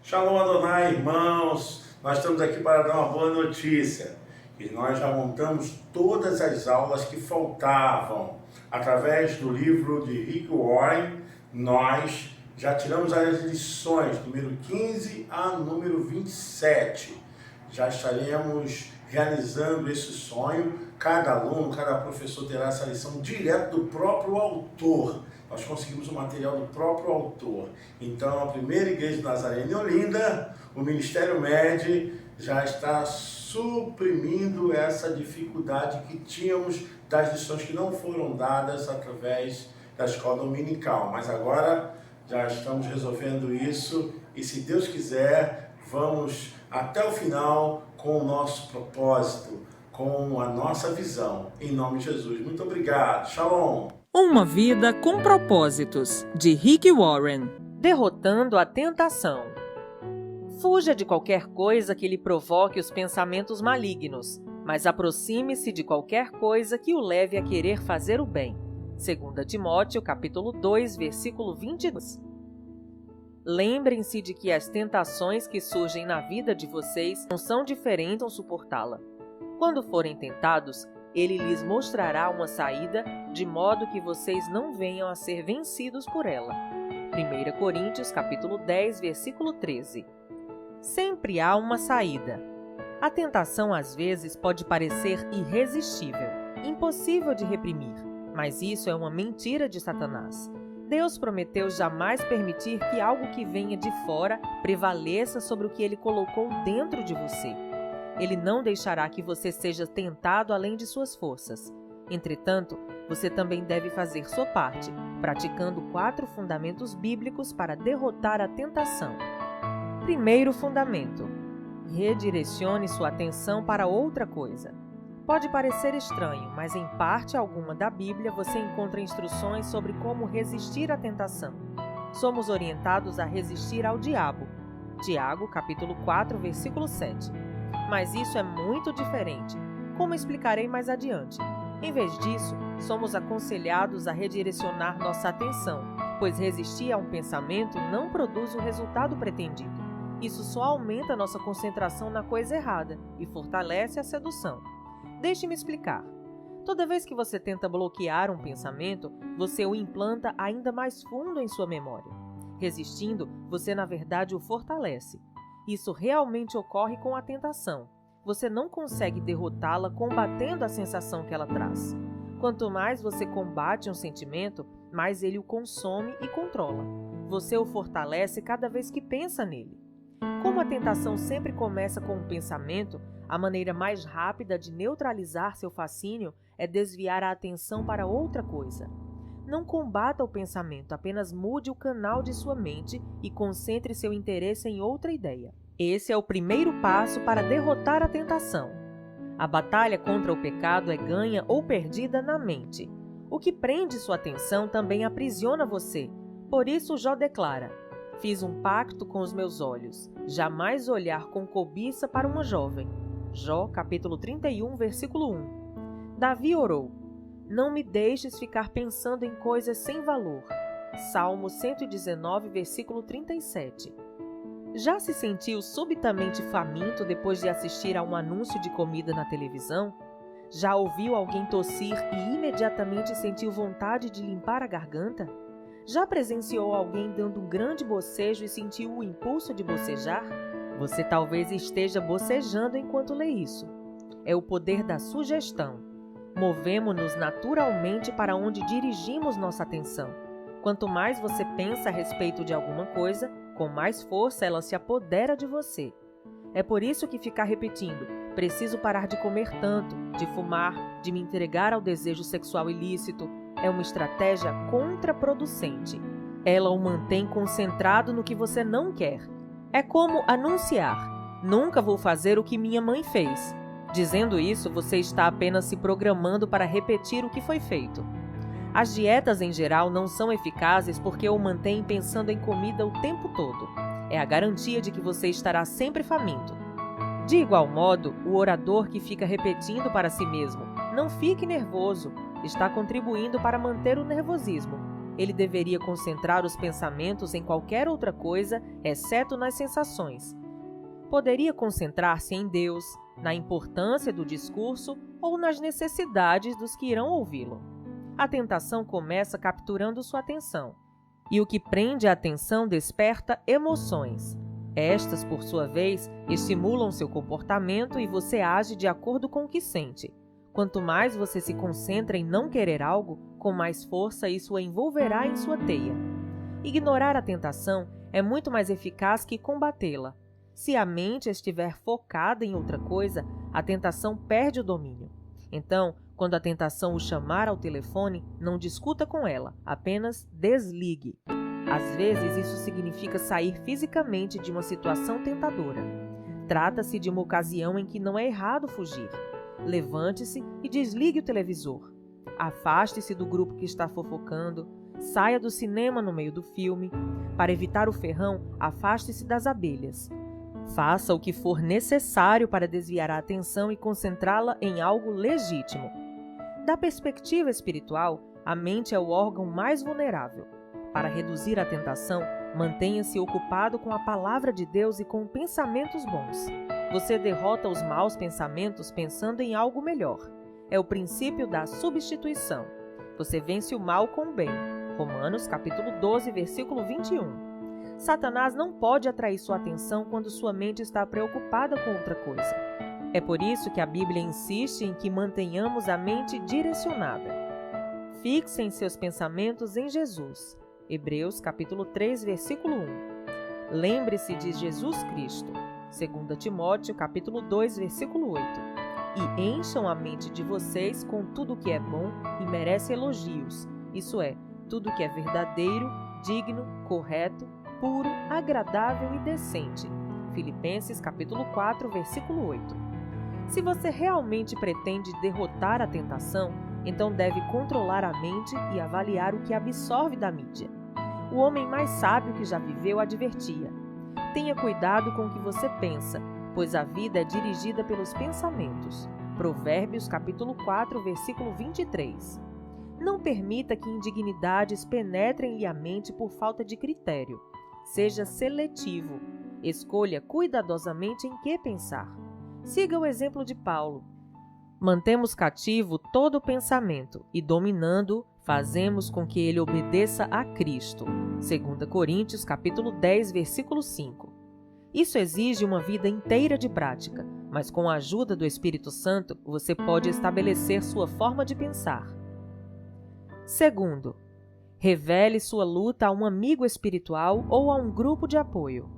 Shalom Adonai, irmãos. Nós estamos aqui para dar uma boa notícia. E nós já montamos todas as aulas que faltavam. Através do livro de Rick Warren, nós já tiramos as lições, número 15 a número 27. Já estaremos realizando esse sonho. Cada aluno, cada professor terá essa lição direto do próprio autor. Nós conseguimos o material do próprio autor. Então, a primeira igreja de Nazaré em Olinda, o Ministério MED, já está suprimindo essa dificuldade que tínhamos das lições que não foram dadas através da escola dominical. Mas agora já estamos resolvendo isso e, se Deus quiser, vamos até o final com o nosso propósito, com a nossa visão. Em nome de Jesus. Muito obrigado. Shalom. Uma vida com propósitos, de Rick Warren. Derrotando a tentação. Fuja de qualquer coisa que lhe provoque os pensamentos malignos, mas aproxime-se de qualquer coisa que o leve a querer fazer o bem. 2 Timóteo, capítulo 2, versículo 22. Lembrem-se de que as tentações que surgem na vida de vocês não são diferentes ao suportá-la. Quando forem tentados, Ele lhes mostrará uma saída, de modo que vocês não venham a ser vencidos por ela. 1 Coríntios, capítulo 10, versículo 13. Sempre há uma saída. A tentação, às vezes, pode parecer irresistível, impossível de reprimir, mas isso é uma mentira de Satanás. Deus prometeu jamais permitir que algo que venha de fora prevaleça sobre o que Ele colocou dentro de você. Ele não deixará que você seja tentado além de suas forças. Entretanto, você também deve fazer sua parte, praticando 4 fundamentos bíblicos para derrotar a tentação. Primeiro fundamento: redirecione sua atenção para outra coisa. Pode parecer estranho, mas em parte alguma da Bíblia você encontra instruções sobre como resistir à tentação. Somos orientados a resistir ao diabo. Tiago, capítulo 4, versículo 7. Mas isso é muito diferente, como explicarei mais adiante. Em vez disso, somos aconselhados a redirecionar nossa atenção, pois resistir a um pensamento não produz o resultado pretendido. Isso só aumenta nossa concentração na coisa errada e fortalece a sedução. Deixe-me explicar. Toda vez que você tenta bloquear um pensamento, você o implanta ainda mais fundo em sua memória. Resistindo, você na verdade o fortalece. Isso realmente ocorre com a tentação. Você não consegue derrotá-la combatendo a sensação que ela traz. Quanto mais você combate um sentimento, mais ele o consome e controla. Você o fortalece cada vez que pensa nele. Como a tentação sempre começa com um pensamento, a maneira mais rápida de neutralizar seu fascínio é desviar a atenção para outra coisa. Não combata o pensamento, apenas mude o canal de sua mente e concentre seu interesse em outra ideia. Esse é o primeiro passo para derrotar a tentação. A batalha contra o pecado é ganha ou perdida na mente. O que prende sua atenção também aprisiona você. Por isso Jó declara: fiz um pacto com os meus olhos, jamais olhar com cobiça para uma jovem. Jó, capítulo 31, versículo 1. Davi orou: não me deixes ficar pensando em coisas sem valor. Salmo 119, versículo 37. Já se sentiu subitamente faminto depois de assistir a um anúncio de comida na televisão? Já ouviu alguém tossir e imediatamente sentiu vontade de limpar a garganta? Já presenciou alguém dando um grande bocejo e sentiu o impulso de bocejar? Você talvez esteja bocejando enquanto lê isso. É o poder da sugestão. Movemo-nos naturalmente para onde dirigimos nossa atenção. Quanto mais você pensa a respeito de alguma coisa, com mais força ela se apodera de você. É por isso que ficar repetindo: preciso parar de comer tanto, de fumar, de me entregar ao desejo sexual ilícito, é uma estratégia contraproducente. Ela o mantém concentrado no que você não quer. É como anunciar: nunca vou fazer o que minha mãe fez. Dizendo isso, você está apenas se programando para repetir o que foi feito. As dietas em geral não são eficazes porque o mantêm pensando em comida o tempo todo. É a garantia de que você estará sempre faminto. De igual modo, o orador que fica repetindo para si mesmo: não fique nervoso, está contribuindo para manter o nervosismo. ele deveria concentrar os pensamentos em qualquer outra coisa, exceto nas sensações. Poderia concentrar-se em Deus, na importância do discurso ou nas necessidades dos que irão ouvi-lo. A tentação começa capturando sua atenção, e o que prende a atenção desperta emoções. Estas, por sua vez, estimulam seu comportamento e você age de acordo com o que sente. Quanto mais você se concentra em não querer algo, com mais força isso a envolverá em sua teia. Ignorar a tentação é muito mais eficaz que combatê-la. Se a mente estiver focada em outra coisa, a tentação perde o domínio. Então, quando a tentação o chamar ao telefone, não discuta com ela, apenas desligue. Às vezes, isso significa sair fisicamente de uma situação tentadora. Trata-se de uma ocasião em que não é errado fugir. Levante-se e desligue o televisor. Afaste-se do grupo que está fofocando. Saia do cinema no meio do filme. Para evitar o ferrão, afaste-se das abelhas. Faça o que for necessário para desviar a atenção e concentrá-la em algo legítimo. Da perspectiva espiritual, a mente é o órgão mais vulnerável. Para reduzir a tentação, mantenha-se ocupado com a palavra de Deus e com pensamentos bons. Você derrota os maus pensamentos pensando em algo melhor. É o princípio da substituição. Você vence o mal com o bem. Romanos capítulo 12, versículo 21. Satanás não pode atrair sua atenção quando sua mente está preocupada com outra coisa. É por isso que a Bíblia insiste em que mantenhamos a mente direcionada. Fixem seus pensamentos em Jesus. Hebreus capítulo 3, versículo 1. Lembre-se de Jesus Cristo. 2 Timóteo capítulo 2, versículo 8. E encham a mente de vocês com tudo que é bom e merece elogios, isso é, tudo que é verdadeiro, digno, correto, puro, agradável e decente. Filipenses capítulo 4, versículo 8. Se você realmente pretende derrotar a tentação, então deve controlar a mente e avaliar o que absorve da mídia. O homem mais sábio que já viveu advertia: tenha cuidado com o que você pensa, pois a vida é dirigida pelos pensamentos. Provérbios capítulo 4, versículo 23. Não permita que indignidades penetrem-lhe a mente por falta de critério. Seja seletivo. Escolha cuidadosamente em que pensar. Siga o exemplo de Paulo. Mantemos cativo todo o pensamento e, dominando-o, fazemos com que ele obedeça a Cristo. 2 Coríntios capítulo 10, versículo 5. Isso exige uma vida inteira de prática, mas com a ajuda do Espírito Santo, você pode estabelecer sua forma de pensar. Segundo, revele sua luta a um amigo espiritual ou a um grupo de apoio.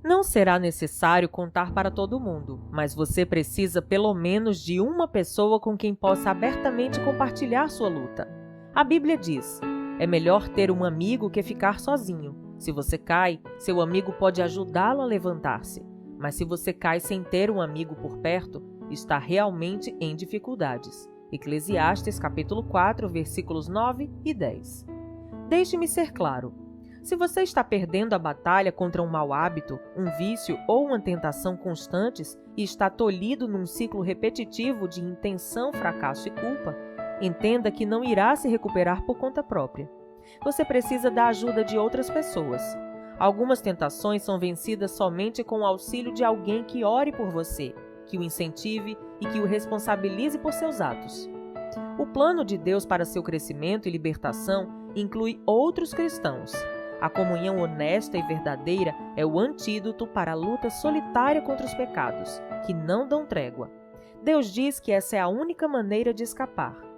Não será necessário contar para todo mundo, mas você precisa pelo menos de uma pessoa com quem possa abertamente compartilhar sua luta. A Bíblia diz: é melhor ter um amigo que ficar sozinho. Se você cai, seu amigo pode ajudá-lo a levantar-se. Mas se você cai sem ter um amigo por perto, está realmente em dificuldades. Eclesiastes capítulo 4, versículos 9 e 10. Deixe-me ser claro. Se você está perdendo a batalha contra um mau hábito, um vício ou uma tentação constantes e está tolhido num ciclo repetitivo de intenção, fracasso e culpa, entenda que não irá se recuperar por conta própria. Você precisa da ajuda de outras pessoas. Algumas tentações são vencidas somente com o auxílio de alguém que ore por você, que o incentive e que o responsabilize por seus atos. O plano de Deus para seu crescimento e libertação inclui outros cristãos. A comunhão honesta e verdadeira é o antídoto para a luta solitária contra os pecados, que não dão trégua. Deus diz que essa é a única maneira de escapar.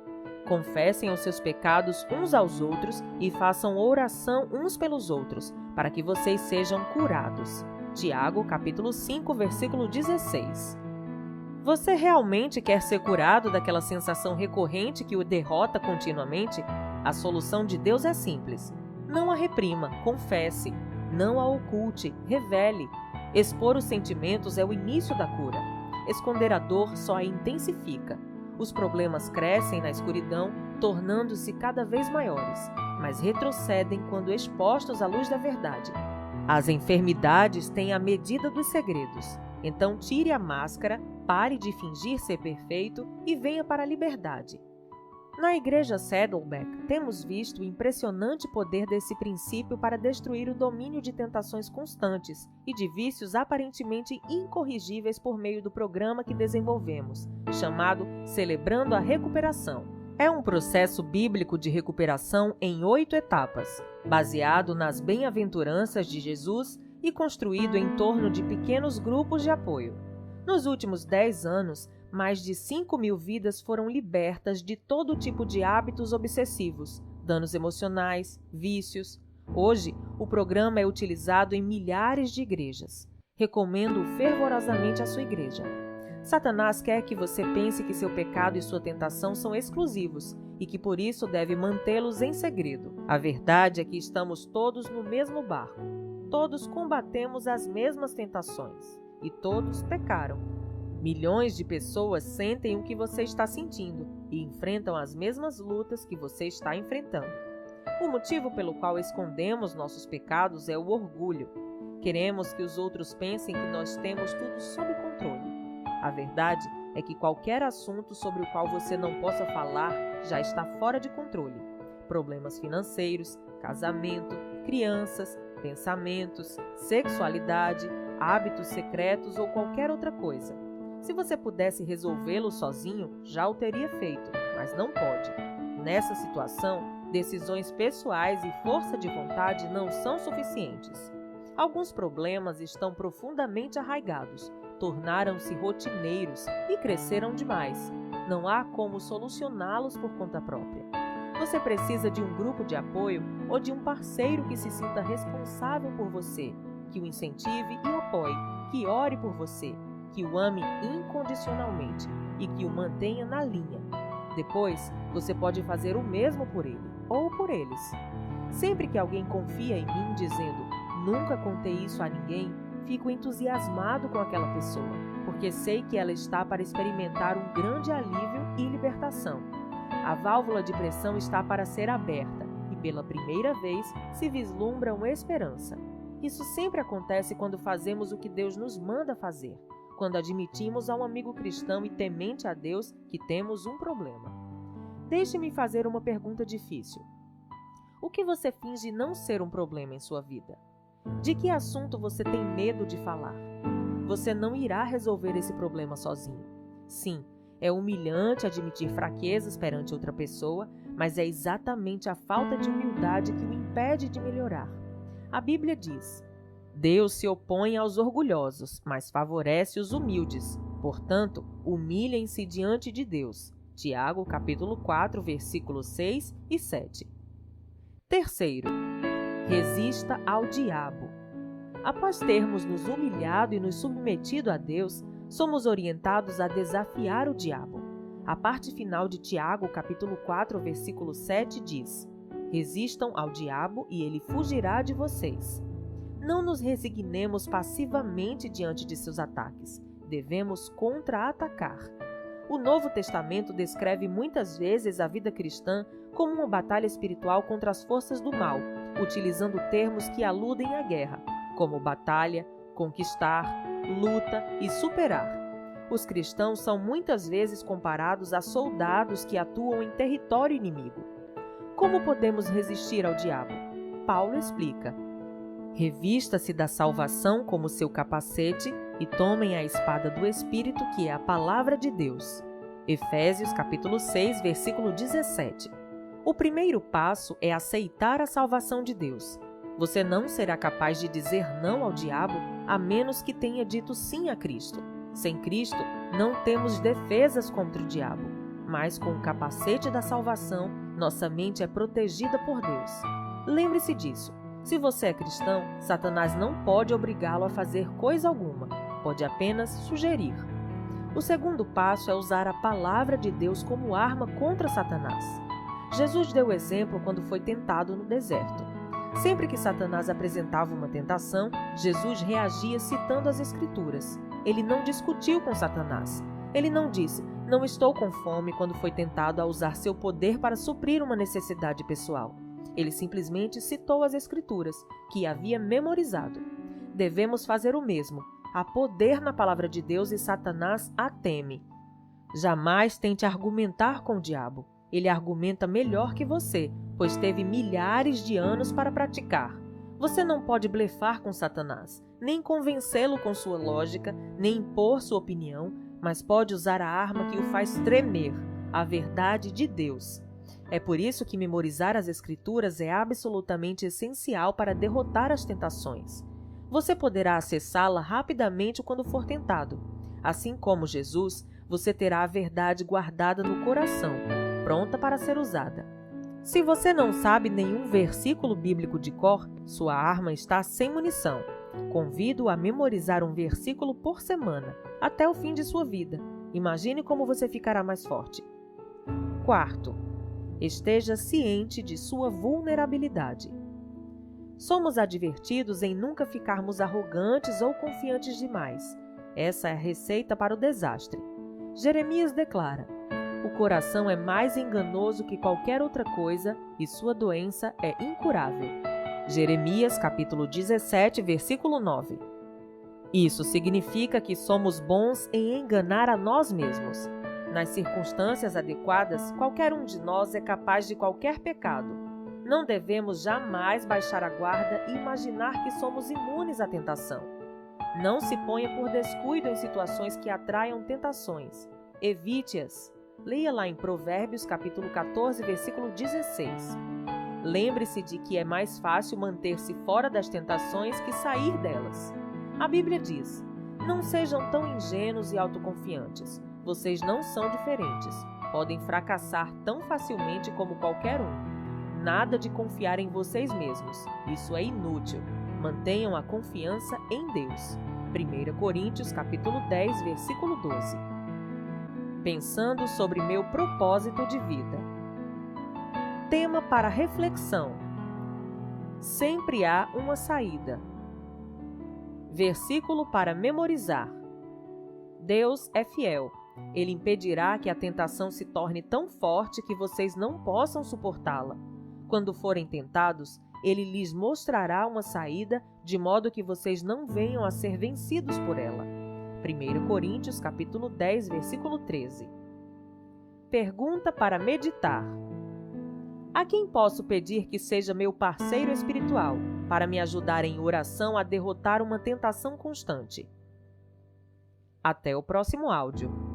Confessem os seus pecados uns aos outros e façam oração uns pelos outros, para que vocês sejam curados. Tiago, capítulo 5, versículo 16. Você realmente quer ser curado daquela sensação recorrente que o derrota continuamente? A solução de Deus é simples. Não a reprima, confesse. Não a oculte, revele. Expor os sentimentos é o início da cura. Esconder a dor só a intensifica. Os problemas crescem na escuridão, tornando-se cada vez maiores, mas retrocedem quando expostos à luz da verdade. As enfermidades têm a medida dos segredos. Então tire a máscara, pare de fingir ser perfeito e venha para a liberdade. Na Igreja Saddleback, temos visto o impressionante poder desse princípio para destruir o domínio de tentações constantes e de vícios aparentemente incorrigíveis por meio do programa que desenvolvemos, chamado Celebrando a Recuperação. É um processo bíblico de recuperação em 8 etapas, baseado nas bem-aventuranças de Jesus e construído em torno de pequenos grupos de apoio. Nos últimos 10 anos, mais de 5.000 vidas foram libertas de todo tipo de hábitos obsessivos, danos emocionais, vícios. Hoje, o programa é utilizado em milhares de igrejas. Recomendo fervorosamente a sua igreja. Satanás quer que você pense que seu pecado e sua tentação são exclusivos e que por isso deve mantê-los em segredo. A verdade é que estamos todos no mesmo barco. Todos combatemos as mesmas tentações e todos pecaram. Milhões de pessoas sentem o que você está sentindo e enfrentam as mesmas lutas que você está enfrentando. O motivo pelo qual escondemos nossos pecados é o orgulho. Queremos que os outros pensem que nós temos tudo sob controle. A verdade é que qualquer assunto sobre o qual você não possa falar já está fora de controle. Problemas financeiros, casamento, crianças, pensamentos, sexualidade, hábitos secretos ou qualquer outra coisa. Se você pudesse resolvê-lo sozinho, já o teria feito, mas não pode. Nessa situação, decisões pessoais e força de vontade não são suficientes. Alguns problemas estão profundamente arraigados, tornaram-se rotineiros e cresceram demais. Não há como solucioná-los por conta própria. Você precisa de um grupo de apoio ou de um parceiro que se sinta responsável por você, que o incentive e apoie, que ore por você, que o ame incondicionalmente e que o mantenha na linha. Depois, você pode fazer o mesmo por ele ou por eles. Sempre que alguém confia em mim dizendo "nunca contei isso a ninguém", fico entusiasmado com aquela pessoa, porque sei que ela está para experimentar um grande alívio e libertação. A válvula de pressão está para ser aberta e pela primeira vez se vislumbra uma esperança. Isso sempre acontece quando fazemos o que Deus nos manda fazer. Quando admitimos a um amigo cristão e temente a Deus que temos um problema. Deixe-me fazer uma pergunta difícil. O que você finge não ser um problema em sua vida? De que assunto você tem medo de falar? Você não irá resolver esse problema sozinho. Sim, é humilhante admitir fraquezas perante outra pessoa, mas é exatamente a falta de humildade que o impede de melhorar. A Bíblia diz: Deus se opõe aos orgulhosos, mas favorece os humildes. Portanto, humilhem-se diante de Deus. Tiago, capítulo 4, versículos 6 e 7. Terceiro, resista ao diabo. Após termos nos humilhado e nos submetido a Deus, somos orientados a desafiar o diabo. A parte final de Tiago, capítulo 4, versículo 7 diz: Resistam ao diabo e ele fugirá de vocês. Não nos resignemos passivamente diante de seus ataques. Devemos contra-atacar. O Novo Testamento descreve muitas vezes a vida cristã como uma batalha espiritual contra as forças do mal, utilizando termos que aludem à guerra, como batalha, conquistar, luta e superar. Os cristãos são muitas vezes comparados a soldados que atuam em território inimigo. Como podemos resistir ao diabo? Paulo explica: Revista-se da salvação como seu capacete e tomem a espada do Espírito, que é a palavra de Deus. Efésios capítulo 6, versículo 17. O primeiro passo é aceitar a salvação de Deus. Você não será capaz de dizer não ao diabo a menos que tenha dito sim a Cristo. Sem Cristo, não temos defesas contra o diabo, mas com o capacete da salvação, nossa mente é protegida por Deus. Lembre-se disso. Se você é cristão, Satanás não pode obrigá-lo a fazer coisa alguma, pode apenas sugerir. O segundo passo é usar a palavra de Deus como arma contra Satanás. Jesus deu exemplo quando foi tentado no deserto. Sempre que Satanás apresentava uma tentação, Jesus reagia citando as Escrituras. Ele não discutiu com Satanás. Ele não disse, não estou com fome, quando foi tentado a usar seu poder para suprir uma necessidade pessoal. Ele simplesmente citou as Escrituras, que havia memorizado. Devemos fazer o mesmo. Há poder na palavra de Deus e Satanás a teme. Jamais tente argumentar com o diabo. Ele argumenta melhor que você, pois teve milhares de anos para praticar. Você não pode blefar com Satanás, nem convencê-lo com sua lógica, nem impor sua opinião, mas pode usar a arma que o faz tremer, a verdade de Deus. É por isso que memorizar as Escrituras é absolutamente essencial para derrotar as tentações. Você poderá acessá-la rapidamente quando for tentado. Assim como Jesus, você terá a verdade guardada no coração, pronta para ser usada. Se você não sabe nenhum versículo bíblico de cor, sua arma está sem munição. Convido-o a memorizar um versículo por semana, até o fim de sua vida. Imagine como você ficará mais forte. Quarto, esteja ciente de sua vulnerabilidade. Somos advertidos em nunca ficarmos arrogantes ou confiantes demais. Essa é a receita para o desastre. Jeremias declara: o coração é mais enganoso que qualquer outra coisa e sua doença é incurável. Jeremias capítulo 17, versículo 9. Isso significa que somos bons em enganar a nós mesmos. Nas circunstâncias adequadas, qualquer um de nós é capaz de qualquer pecado. Não devemos jamais baixar a guarda e imaginar que somos imunes à tentação. Não se ponha por descuido em situações que atraiam tentações. Evite-as. Leia lá em Provérbios capítulo 14, versículo 16. Lembre-se de que é mais fácil manter-se fora das tentações que sair delas. A Bíblia diz: não sejam tão ingênuos e autoconfiantes. Vocês não são diferentes. Podem fracassar tão facilmente como qualquer um. Nada de confiar em vocês mesmos. Isso é inútil. Mantenham a confiança em Deus. 1 Coríntios capítulo 10, versículo 12. Pensando sobre meu propósito de vida. Tema para reflexão: sempre há uma saída. Versículo para memorizar: Deus é fiel. Ele impedirá que a tentação se torne tão forte que vocês não possam suportá-la. Quando forem tentados, Ele lhes mostrará uma saída, de modo que vocês não venham a ser vencidos por ela. 1 Coríntios capítulo 10, versículo 13. Pergunta para meditar: a quem posso pedir que seja meu parceiro espiritual, para me ajudar em oração a derrotar uma tentação constante? Até o próximo áudio.